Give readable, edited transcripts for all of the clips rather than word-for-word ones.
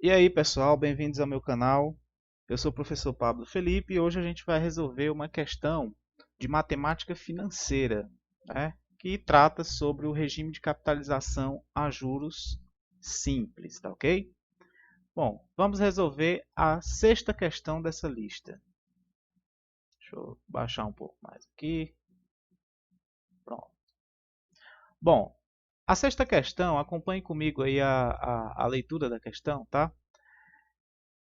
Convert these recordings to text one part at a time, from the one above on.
E aí pessoal, bem-vindos ao meu canal. Eu sou o professor Pablo Felipe e hoje a gente vai resolver uma questão de matemática financeira, né, que trata sobre o regime de capitalização a juros simples, tá ok? Bom, vamos resolver a sexta questão dessa lista. Deixa eu baixar um pouco mais aqui. Pronto. Bom, a sexta questão, acompanhe comigo aí a leitura da questão, tá?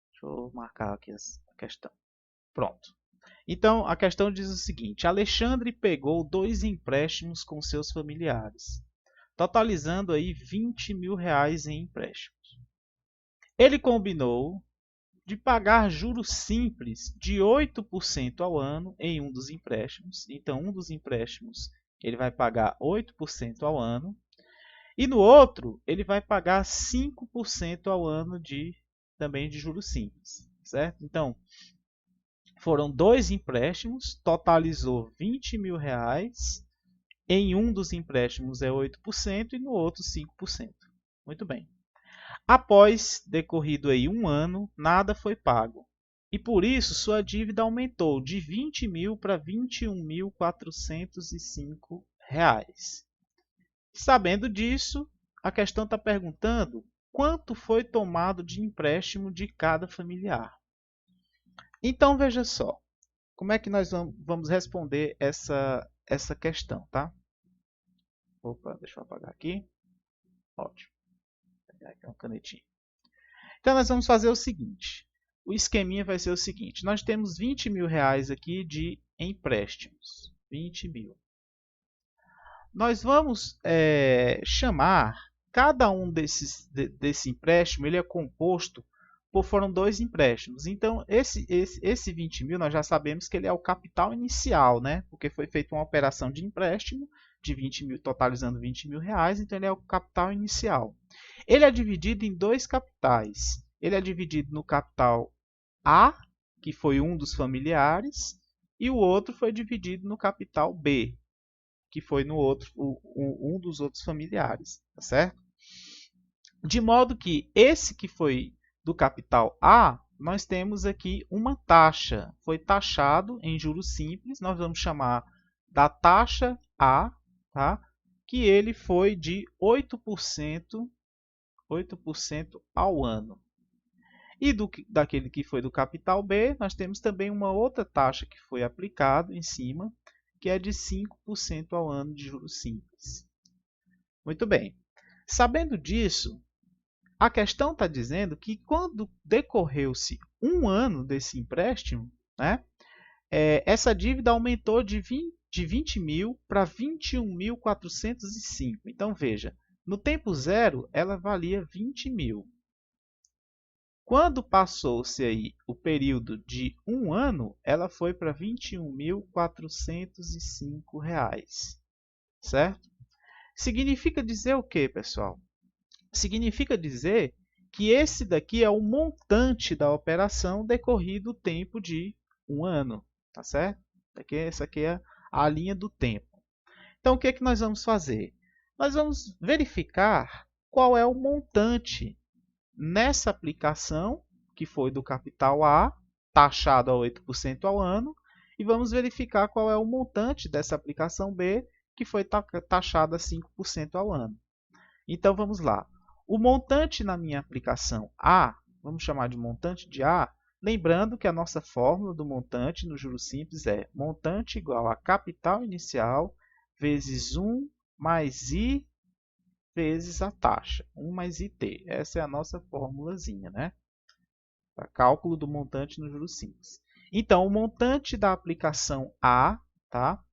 Deixa eu marcar aqui a questão. Pronto. Então, a questão diz o seguinte: Alexandre pegou 2 empréstimos com seus familiares, totalizando aí R$ 20.000 em empréstimos. Ele combinou de pagar juros simples de 8% ao ano em um dos empréstimos. Então, um dos empréstimos ele vai pagar 8% ao ano. E no outro, ele vai pagar 5% ao ano também de juros simples. Certo? Então, foram 2 empréstimos, totalizou R$ 20.000. Em um dos empréstimos é 8% e no outro 5%. Muito bem. Após decorrido aí um ano, nada foi pago. E por isso sua dívida aumentou de 20.000 para R$ 21.405. Sabendo disso, a questão está perguntando quanto foi tomado de empréstimo de cada familiar. Então veja só. Como é que nós vamos responder essa questão, tá? Opa, deixa eu apagar aqui. Ótimo. Vou pegar aqui uma canetinha. Então, nós vamos fazer o seguinte. O esqueminha vai ser o seguinte. Nós temos R$ 20.000 aqui de empréstimos. 20.000. Nós vamos chamar cada um desse empréstimo, ele é composto foram 2 empréstimos. Então, esse 20.000 nós já sabemos que ele é o capital inicial, né? Porque foi feita uma operação de empréstimo de 20.000, totalizando R$ 20.000, então ele é o capital inicial. Ele é dividido em 2 capitais. Ele é dividido no capital A, que foi um dos familiares, e o outro foi dividido no capital B, que foi no outro, um dos outros familiares, tá certo? De modo que esse que foi do capital A, nós temos aqui uma taxa. Foi taxado em juros simples, nós vamos chamar da taxa A, tá? Que ele foi de 8% ao ano. E daquele que foi do capital B, nós temos também uma outra taxa que foi aplicada em cima, que é de 5% ao ano de juros simples. Muito bem. Sabendo disso, a questão está dizendo que quando decorreu-se um ano desse empréstimo, né, essa dívida aumentou de 20.000 para 21.405. Então, veja, no tempo zero, ela valia 20.000. Quando passou-se aí o período de um ano, ela foi para R$ 21.405. Certo? Significa dizer o quê, pessoal? Significa dizer que esse daqui é o montante da operação decorrido o tempo de um ano, tá certo? Essa aqui é a linha do tempo. Então, o que é que nós vamos fazer? Nós vamos verificar qual é o montante nessa aplicação, que foi do capital A, taxado a 8% ao ano, e vamos verificar qual é o montante dessa aplicação B, que foi taxado a 5% ao ano. Então, vamos lá. O montante na minha aplicação A, vamos chamar de montante de A, lembrando que a nossa fórmula do montante no juros simples é montante igual a capital inicial vezes 1 mais I vezes a taxa, 1 mais IT. Essa é a nossa formulazinha, né? Para cálculo do montante no juros simples. Então, o montante da aplicação A, tá?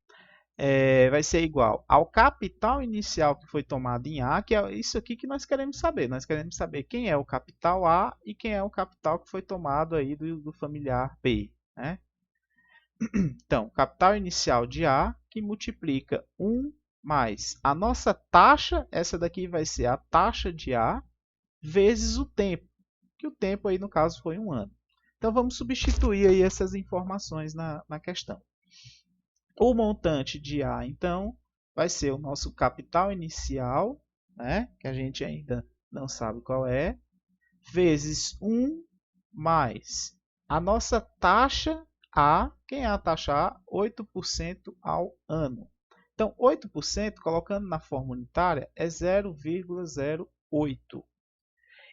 Vai ser igual ao capital inicial que foi tomado em A, que é isso aqui que nós queremos saber. Nós queremos saber quem é o capital A e quem é o capital que foi tomado aí do familiar B. Né? Então, capital inicial de A, que multiplica 1 mais a nossa taxa, essa daqui vai ser a taxa de A, vezes o tempo, que o tempo aí no caso foi um ano. Então, vamos substituir aí essas informações na questão. O montante de A, então, vai ser o nosso capital inicial, né, que a gente ainda não sabe qual é, vezes 1 mais a nossa taxa A. Quem é a taxa A? 8% ao ano. Então, 8%, colocando na forma unitária, é 0,08.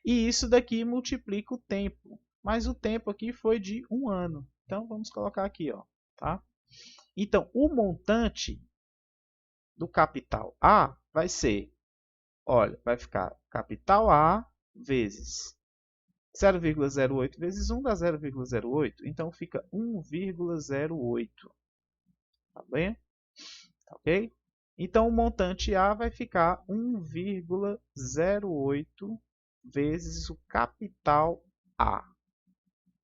E isso daqui multiplica o tempo. Mas o tempo aqui foi de 1 ano. Então, vamos colocar aqui, ó, tá? Então, o montante do capital A vai ser, olha, vai ficar capital A vezes 0,08 vezes 1 dá 0,08. Então, fica 1,08. Tá bem? Tá ok? Então, o montante A vai ficar 1,08 vezes o capital A.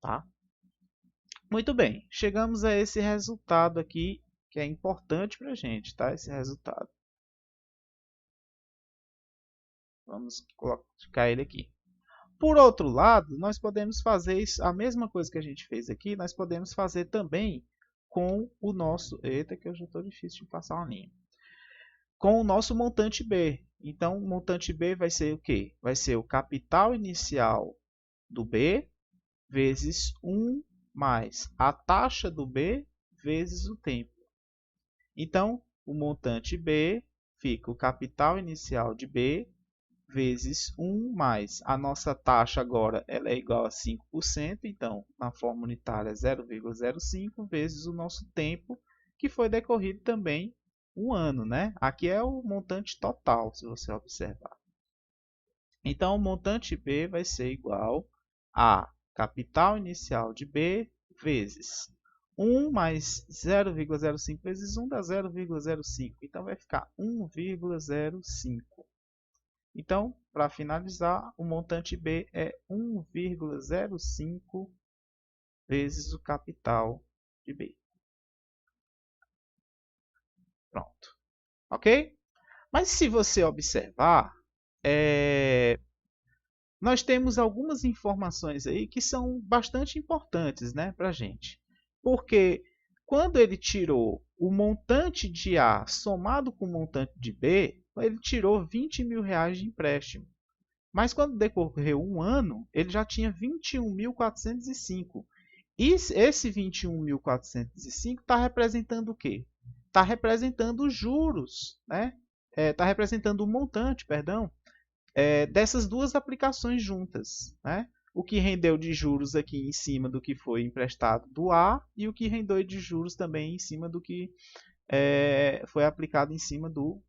Tá? Muito bem, chegamos a esse resultado aqui, que é importante para a gente, tá? Esse resultado. Vamos colocar ele aqui. Por outro lado, nós podemos fazer isso, a mesma coisa que a gente fez aqui, nós podemos fazer também com o nosso... Eita, que eu já estou difícil de passar uma linha. Com o nosso montante B. Então, o montante B vai ser o quê? Vai ser o capital inicial do B vezes 1 mais a taxa do B vezes o tempo. Então, o montante B fica o capital inicial de B vezes 1 mais a nossa taxa agora ela é igual a 5%, então na forma unitária 0,05 vezes o nosso tempo, que foi decorrido também um ano, né? Aqui é o montante total, se você observar. Então, o montante B vai ser igual a capital inicial de B vezes 1 mais 0,05 vezes 1 dá 0,05. Então, vai ficar 1,05. Então, para finalizar, o montante B é 1,05 vezes o capital de B. Pronto. Ok? Mas se você observar, nós temos algumas informações aí que são bastante importantes, né, para a gente. Porque quando ele tirou o montante de A somado com o montante de B, ele tirou R$20.000 de empréstimo. Mas quando decorreu um ano, ele já tinha 21.405. E esse 21.405 está representando o quê? Está representando os juros, né? Está representando o montante, perdão, dessas duas aplicações juntas, né? O que rendeu de juros aqui em cima do que foi emprestado do A e o que rendeu de juros também em cima do que foi aplicado em cima do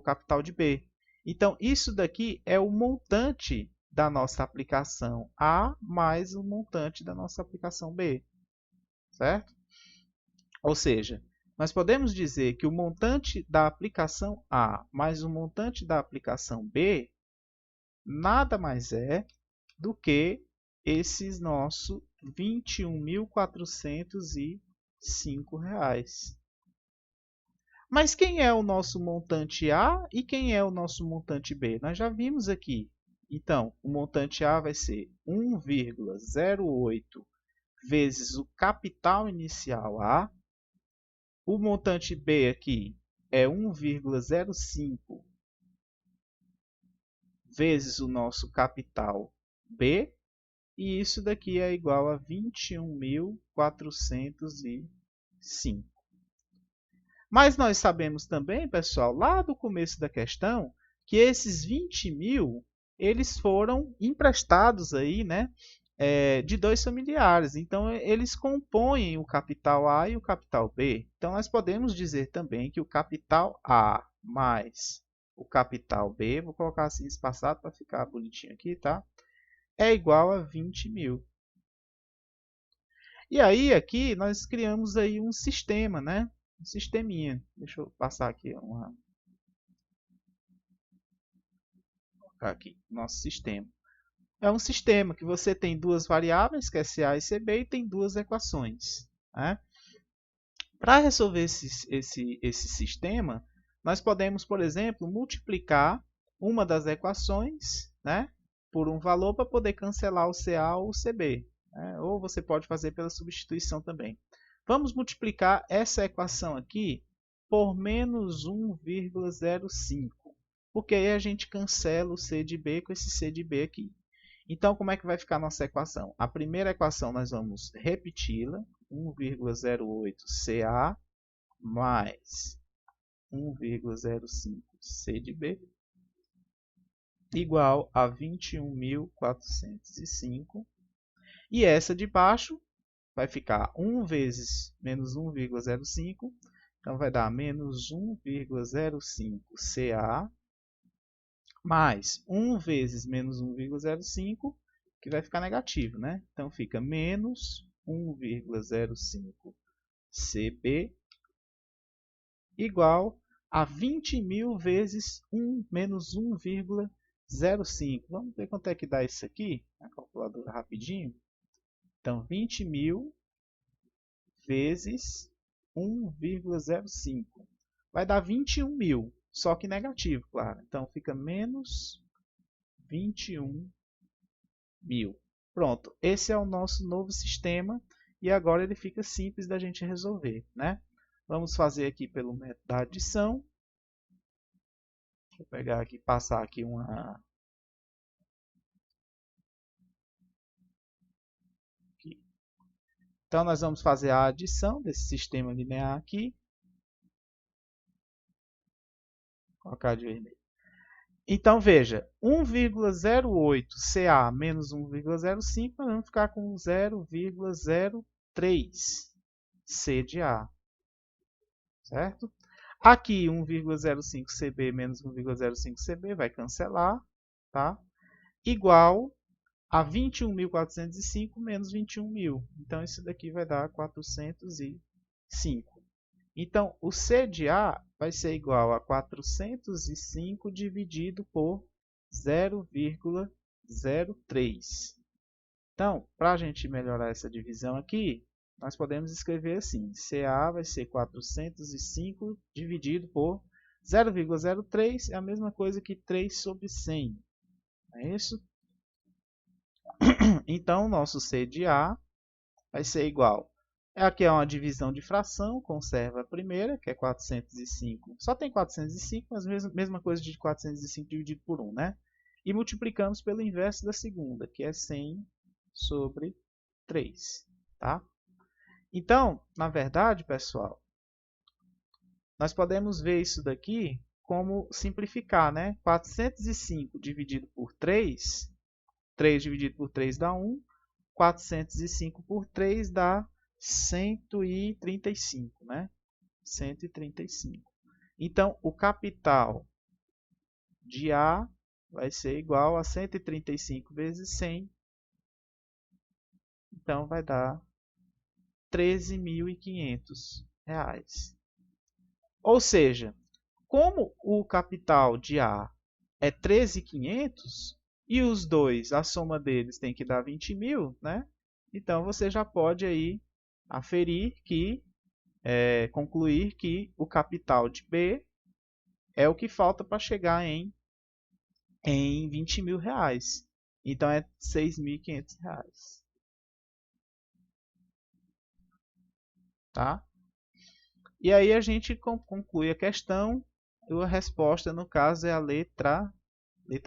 capital de B. Então, isso daqui é o montante da nossa aplicação A mais o montante da nossa aplicação B, certo? Ou seja, nós podemos dizer que o montante da aplicação A mais o montante da aplicação B nada mais é do que esses nossos R$21.405. Mas quem é o nosso montante A e quem é o nosso montante B? Nós já vimos aqui. Então, o montante A vai ser 1,08 vezes o capital inicial A. O montante B aqui é 1,05 vezes o nosso capital B. E isso daqui é igual a 21.405. Mas nós sabemos também, pessoal, lá do começo da questão, que esses 20.000 eles foram emprestados aí, né, de dois familiares. Então, eles compõem o capital A e o capital B. Então, nós podemos dizer também que o capital A mais o capital B, vou colocar assim espaçado para ficar bonitinho aqui, tá? É igual a 20.000. E aí, aqui, nós criamos aí um sistema, né? Um sisteminha. Deixa eu passar aqui nosso sistema. É um sistema que você tem duas variáveis, que é CA e CB, e tem duas equações, né? Para resolver esse sistema, nós podemos, por exemplo, multiplicar uma das equações, né, por um valor para poder cancelar o CA ou o CB. Né? Ou você pode fazer pela substituição também. Vamos multiplicar essa equação aqui por menos 1,05, porque aí a gente cancela o C de B com esse C de B aqui. Então, como é que vai ficar a nossa equação? A primeira equação nós vamos repeti-la, 1,08CA mais 1,05C de B igual a 21.405. E essa de baixo vai ficar 1 vezes menos 1,05, então vai dar menos 1,05CA mais 1 vezes menos 1,05, que vai ficar negativo, né? Então fica menos 1,05CB igual a 20.000 vezes 1 menos 1,05. Vamos ver quanto é que dá isso aqui? A calculadora rapidinho. Então, 20.000 vezes 1,05 vai dar 21.000, só que negativo, claro. Então, fica menos 21.000. Pronto, esse é o nosso novo sistema e agora ele fica simples da gente resolver, né? Vamos fazer aqui pelo método da adição. Vou pegar aqui, passar aqui uma... Aqui. Então, nós vamos fazer a adição desse sistema linear aqui. Vou colocar de vermelho. Então, veja, 1,08CA menos 1,05, nós vamos ficar com 0,03C de A. Certo? Aqui, 1,05CB menos 1,05CB vai cancelar, tá? Igual a 21.405 menos 21.000. Então, isso daqui vai dar 405. Então, o C de A vai ser igual a 405 dividido por 0,03. Então, para a gente melhorar essa divisão aqui, nós podemos escrever assim: CA vai ser 405 dividido por 0,03, é a mesma coisa que 3 sobre 100. Não é isso? Então, o nosso C de A vai ser igual. Aqui é uma divisão de fração, conserva a primeira, que é 405. Só tem 405, mas mesma coisa de 405 dividido por 1, né? E multiplicamos pelo inverso da segunda, que é 100 sobre 3. Tá? Então, na verdade, pessoal, nós podemos ver isso daqui como simplificar, né? 405 dividido por 3, 3 dividido por 3 dá 1, 405 por 3 dá 135, né? 135. Então, o capital de A vai ser igual a 135 vezes 100. Então, vai dar R$13.500. Ou seja, como o capital de A é 13.500 e os dois, a soma deles tem que dar 20.000, né? Então, você já pode aí aferir que, concluir que o capital de B é o que falta para chegar em R$20.000. Então, é R$6.500. Tá? E aí a gente conclui a questão e a resposta, no caso, é a letra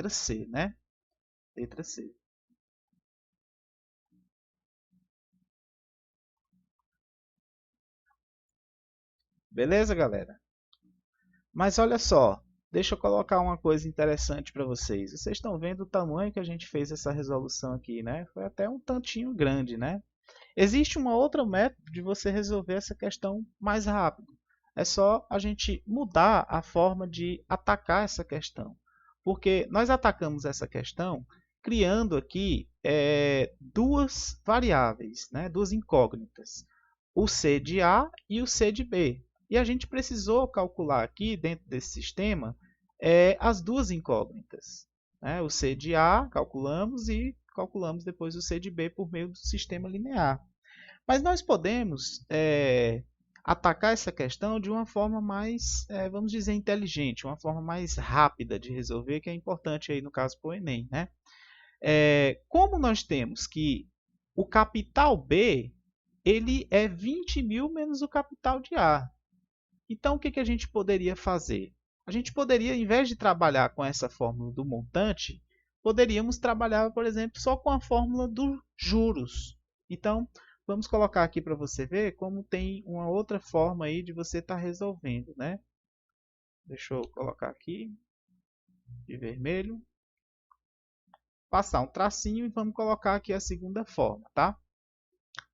C, né? Letra C. Beleza, galera? Mas olha só, deixa eu colocar uma coisa interessante para vocês. Vocês estão vendo o tamanho que a gente fez essa resolução aqui, né? Foi até um tantinho grande, né? Existe uma outra método de você resolver essa questão mais rápido. É só a gente mudar a forma de atacar essa questão. Porque nós atacamos essa questão criando aqui duas variáveis, né? Duas incógnitas. O C de A e o C de B. E a gente precisou calcular aqui, dentro desse sistema, as duas incógnitas. Né? O C de A calculamos e calculamos depois o C de B por meio do sistema linear. Mas nós podemos atacar essa questão de uma forma mais, vamos dizer, inteligente, uma forma mais rápida de resolver, que é importante aí no caso para o Enem. Né? Como nós temos que o capital B ele é 20.000 menos o capital de A. Então, o que a gente poderia fazer? A gente poderia, em vez de trabalhar com essa fórmula do montante, poderíamos trabalhar, por exemplo, só com a fórmula dos juros. Então, vamos colocar aqui para você ver como tem uma outra forma aí de você estar resolvendo, né? Deixa eu colocar aqui de vermelho. Passar um tracinho e vamos colocar aqui a segunda forma, tá?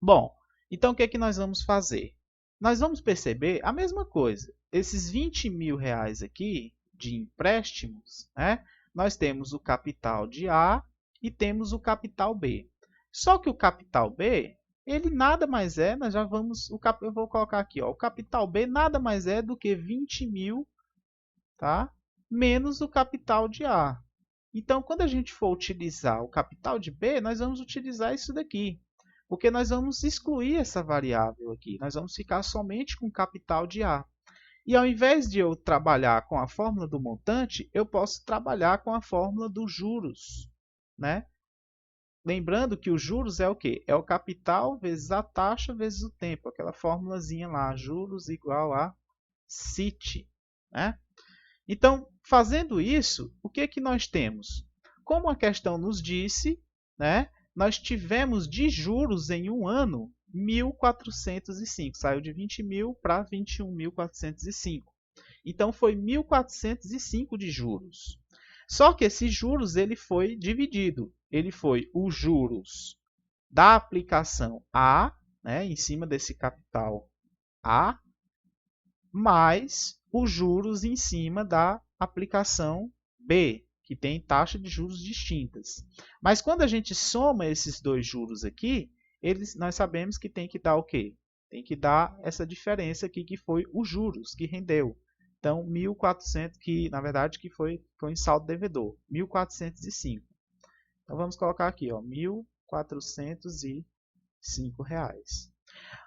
Bom, então o que é que nós vamos fazer? Nós vamos perceber a mesma coisa. Esses 20 mil reais aqui de empréstimos, né? Nós temos o capital de A e temos o capital B. Só que o capital B, ele nada mais é, nós já vamos, eu vou colocar aqui, ó, o capital B nada mais é do que 20 mil, tá? Menos o capital de A. Então, quando a gente for utilizar o capital de B, nós vamos utilizar isso daqui. Porque nós vamos excluir essa variável aqui. Nós vamos ficar somente com o capital de A. E ao invés de eu trabalhar com a fórmula do montante, eu posso trabalhar com a fórmula dos juros, né? Lembrando que os juros é o quê? É o capital vezes a taxa vezes o tempo. Aquela formulazinha lá, juros igual a CIT, né? Então, fazendo isso, o que que nós temos? Como a questão nos disse, né, nós tivemos de juros em um ano 1.405. Saiu de 20 mil para 21.405. Então, foi 1.405 de juros. Só que esse juros ele foi dividido. Ele foi os juros da aplicação A, né, em cima desse capital A, mais os juros em cima da aplicação B, que tem taxa de juros distintas. Mas quando a gente soma esses dois juros aqui, nós sabemos que tem que dar o quê? Tem que dar essa diferença aqui, que foi os juros que rendeu. Então, 1.400, que na verdade que foi em saldo devedor, 1.405. Então, vamos colocar aqui, ó, R$ 1.405.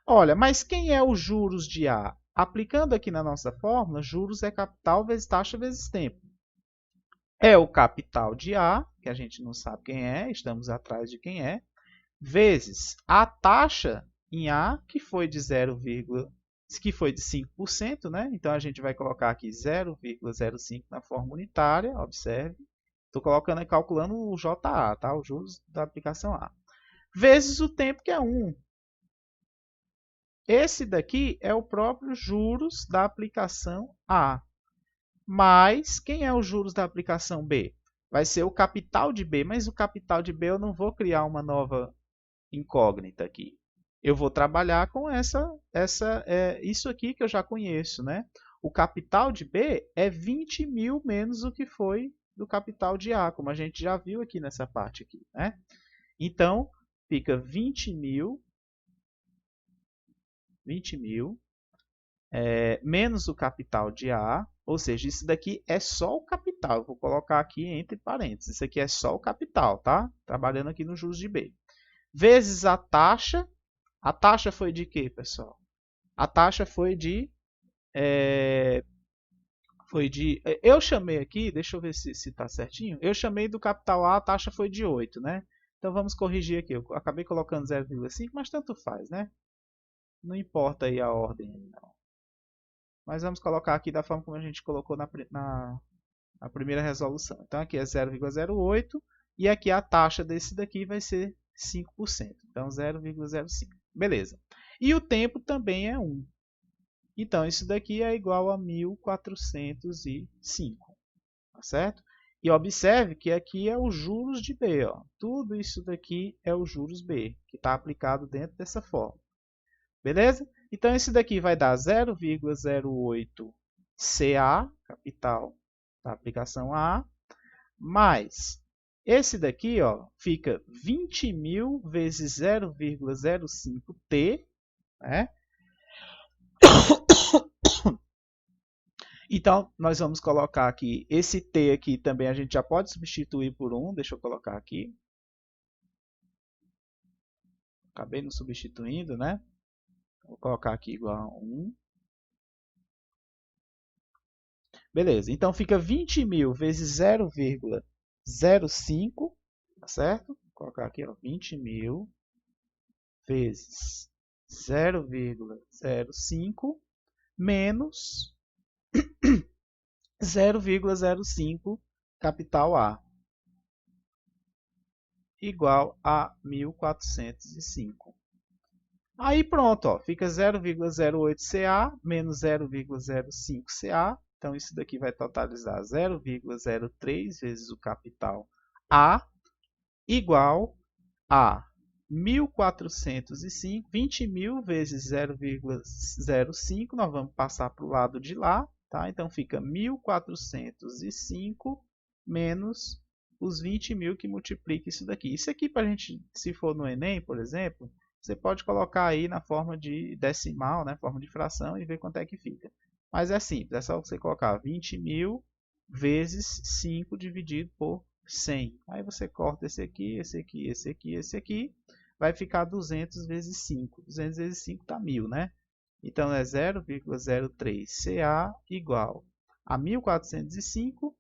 Olha, mas quem é os juros de A? Aplicando aqui na nossa fórmula, juros é capital vezes taxa vezes tempo. É o capital de A, que a gente não sabe quem é, estamos atrás de quem é, vezes a taxa em A, que foi de 5%, né? Então a gente vai colocar aqui 0,05 na forma unitária, observe. Estou colocando, calculando o JA, tá? Os juros da aplicação A. Vezes o tempo, que é 1. Esse daqui é o próprio juros da aplicação A. Mas quem é os juros da aplicação B? Vai ser o capital de B, mas o capital de B eu não vou criar uma nova incógnita aqui. Eu vou trabalhar com isso aqui que eu já conheço, né? O capital de B é 20 mil menos o que foi do capital de A, como a gente já viu aqui nessa parte aqui, né? Então, fica 20 mil menos o capital de A, ou seja, isso daqui é só o capital. Eu vou colocar aqui entre parênteses. Isso aqui é só o capital, tá? Trabalhando aqui nos juros de B. Vezes a taxa. A taxa foi de quê, pessoal? A taxa foi de... eu chamei aqui, deixa eu ver se está certinho. Eu chamei do capital A, a taxa foi de 8, né? Então vamos corrigir aqui. Eu acabei colocando 0,5, mas tanto faz, né? Não importa aí a ordem, não. Mas vamos colocar aqui da forma como a gente colocou na primeira resolução. Então, aqui é 0,08 e aqui a taxa desse daqui vai ser 5%. Então, 0,05. Beleza. E o tempo também é 1. Então, isso daqui é igual a 1.405. Tá certo? E observe que aqui é os juros de B. Ó. Tudo isso daqui é os juros B, que está aplicado dentro dessa forma. Beleza? Então, esse daqui vai dar 0,08 CA, capital da aplicação A, mais esse daqui ó, fica 20 mil vezes 0,05 T. Né? Então, nós vamos colocar aqui, esse T aqui também a gente já pode substituir por 1. Deixa eu colocar aqui. Acabei não substituindo, né? Vou colocar aqui igual a 1. Beleza, então fica 20 mil vezes 0,05, tá certo? Vou colocar aqui, ó, 20 mil vezes 0,05 menos 0,05 capital A. igual a 1.405. Aí pronto, ó, fica 0,08 CA menos 0,05 CA. Então isso daqui vai totalizar 0,03 vezes o capital A igual a 1.405, 20.000 vezes 0,05, nós vamos passar para o lado de lá, tá? Então fica 1.405 menos os 20.000 que multiplica isso daqui. Isso aqui, para a gente, se for no Enem, por exemplo, você pode colocar aí na forma de decimal, né? Forma de fração e ver quanto é que fica. Mas é simples, é só você colocar 20.000 vezes 5 dividido por 100. Aí você corta esse aqui, esse aqui, esse aqui, esse aqui. Vai ficar 200 vezes 5. 200 vezes 5 está 1.000, né? Então é 0,03 CA igual a 1.405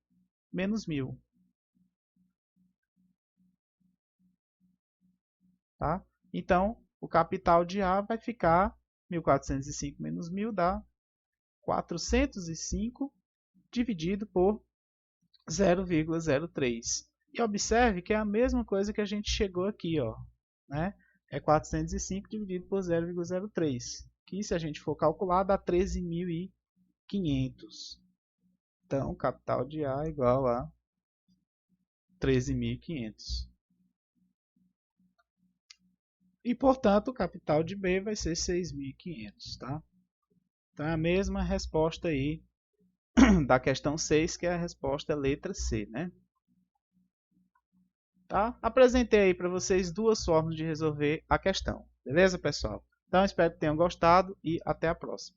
menos 1.000. Tá? Então, o capital de A vai ficar 1.405 menos 1.000 dá 405 dividido por 0,03. E observe que é a mesma coisa que a gente chegou aqui, ó, né? É 405 dividido por 0,03, que se a gente for calcular dá 13.500. Então, o capital de A é igual a 13.500. E, portanto, o capital de B vai ser 6.500, tá? Então, é a mesma resposta aí da questão 6, que é a resposta letra C, né? Tá? Apresentei aí para vocês duas formas de resolver a questão. Beleza, pessoal? Então, espero que tenham gostado e até a próxima.